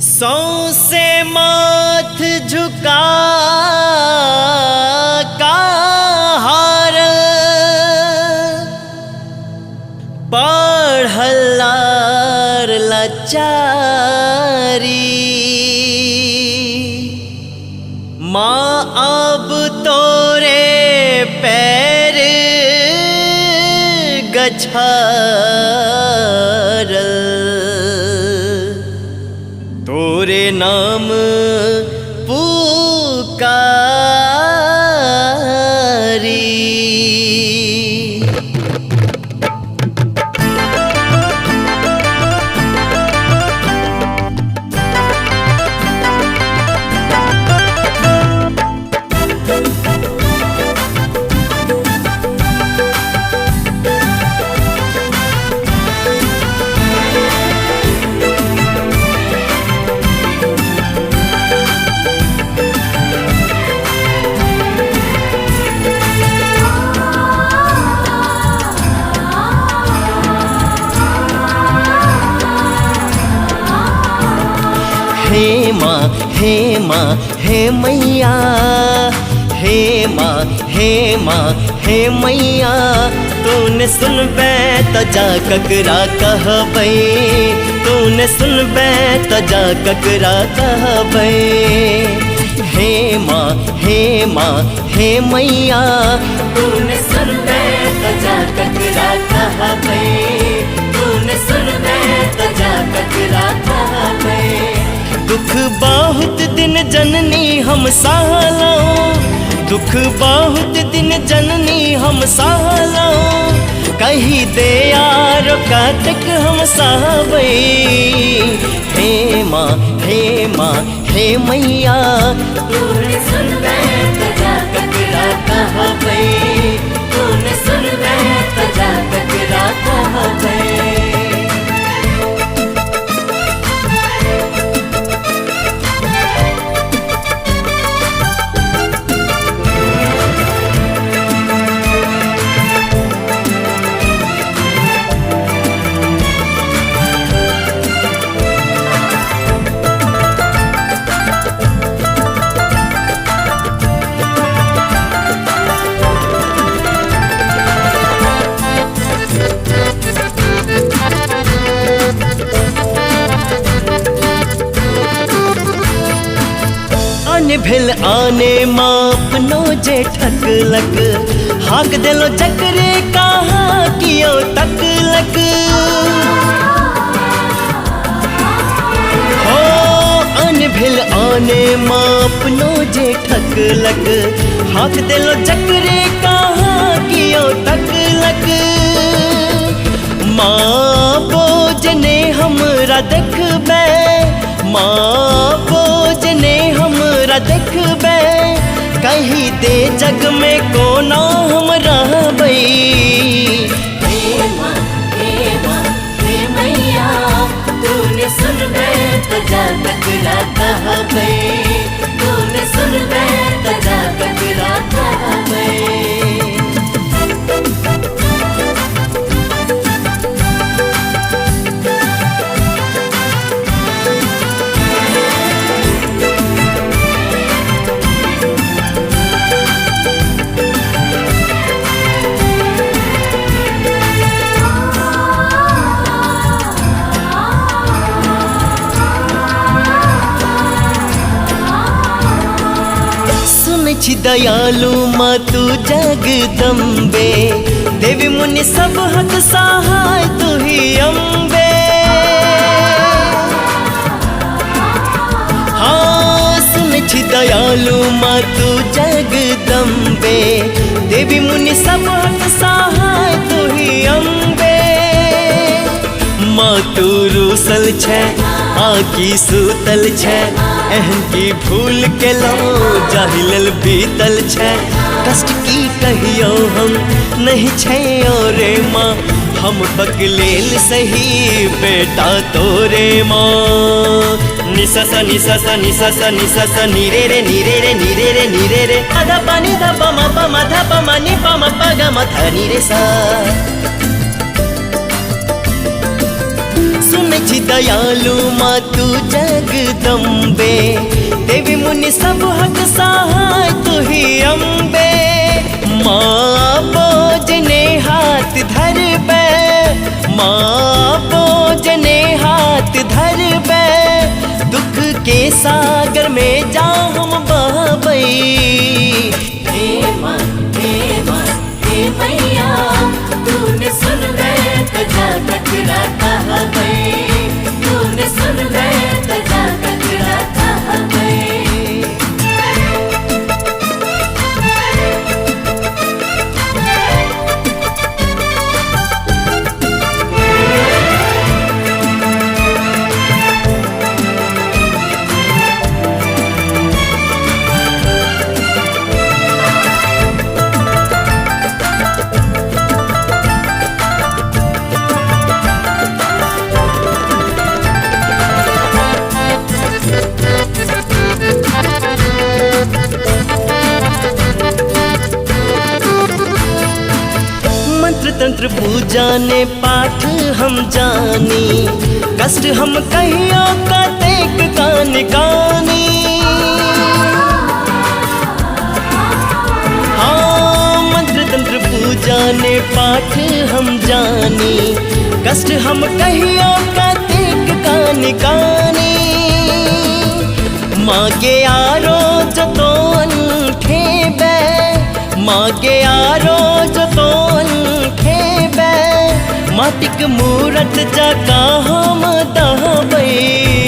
सौंसे माथ झुका का हार पढ़लार लाचारी माँ अब तोरे पैर गछारल तोरे नाम पुकारी। हे माँ हे माँ हे मैया, हे माँ हे माँ हे मैया, तूने सुनबे तो जा ककरा कहबै, तूने सुनबे तो जा ककरा कहबै। हे माँ हे माँ हे मैया, तूने सुनबे तो जा ककरा कहबै, तूने सुनबे तो जा ककरा कहबै। दुख बहुत दिन जननी हम सहलो, दुख बहुत दिन जननी हम सहलो, कही दे यार कातक हम सहबै। हे माँ हे माँ हे मैया, तूने सुनबे तो जा ककरा कहबै, तूने सुनबे तो जा ककरा कहबै। भेल आने मापनो जे ठकलक, हाक देलो चक्रे कहाँ कियो तकलक। हो अन भेल आने मापनो जे ठकलक, हाक देलो चक्रे कहाँ कियो तकलक। माँ बोझने हमरा देखबे, माँ बोझने हमरा देखबे, कही दे जग में कोना हम रहबै। हे माँ हे मैया, तूने सुनबे तो जा ककरा कहबै, तूने सुनबे तो जा ककरा कहबै। छी दयालु माँ तू जगदम्बे, देवी मुनि सब हक सहाय तू ही अम्बे। हाँ सुन छी दयालु माँ तू जगदम्बे, देवी मुनि सब हक सहाय तू ही अम्बे। माँ तू रूसल छै आकी सूतल छै, एहन की भूल के लो जाहिलल बीतल छै। कष्ट की कहियो हम नहीं छै रे माँ, हम बकलेल सही बेटा तोरे माँ। निसा सा निसा सा निसा सा निसा सा नीरे रे नीरे रे नीरे रे नीरे रे, अधा पानी धा पमा पमा धा पमा नी पमा पगा मा धा नीरे सा। माझी दयालु माँ तू जगदम्बे, देवी मुनि सब हक सहाय तू ही अम्बे। माँ बोझने हाथ धर बे, माँ बोझने हाथ धर बे, दुख के सागर में जा हम बहबई। हे माँ हे मैया, तूने सुन गए तो जा कचरा कहाँ गए, तूने सुन गए तो जा कचरा कहाँ गए। मंत्र तंत्र पूजा ने पाठ हम जानी, कष्ट हम कहियो का देख कान कानी। हाँ मंत्र तंत्र पूजा ने पाठ हम जानी, कष्ट हम कहियो का देख कान कानी। मागे आरो जतोन ठेबे, मागे आरो जतोन ठेबे, माटिक मूरत जका हम दहबई।